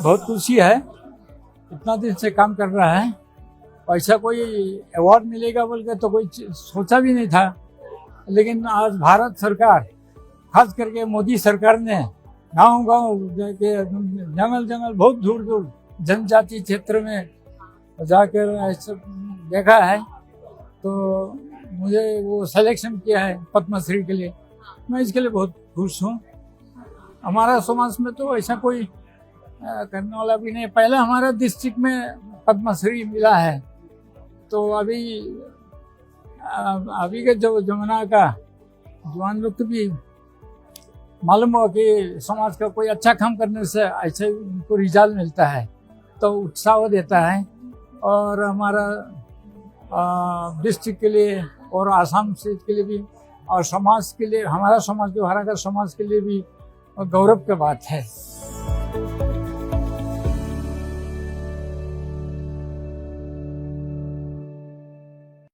बहुत खुशी है, इतना दिन से काम कर रहा है। ऐसा कोई अवार्ड मिलेगा बोल के तो कोई सोचा भी नहीं था, लेकिन आज भारत सरकार, खास करके मोदी सरकार ने गांव-गांव के जंगल जंगल बहुत दूर दूर जनजाति क्षेत्र में जाकर ऐसा देखा है, तो मुझे वो सिलेक्शन किया है पद्मश्री के लिए। मैं इसके लिए बहुत खुश हूँ। हमारा समाज में तो ऐसा कोई करने वाला भी नहीं। पहले हमारे डिस्ट्रिक्ट में पद्मश्री मिला है, तो अभी के जो जमाना का जवान लोग को भी मालूम हो कि समाज का कोई अच्छा काम करने से ऐसे उनको रिजल्ट मिलता है, तो उत्साह देता है। और हमारा डिस्ट्रिक्ट के लिए और आसाम स्टेट के लिए भी और समाज के लिए, हमारा समाज, जो हमारा समाज के लिए भी गौरव की बात है।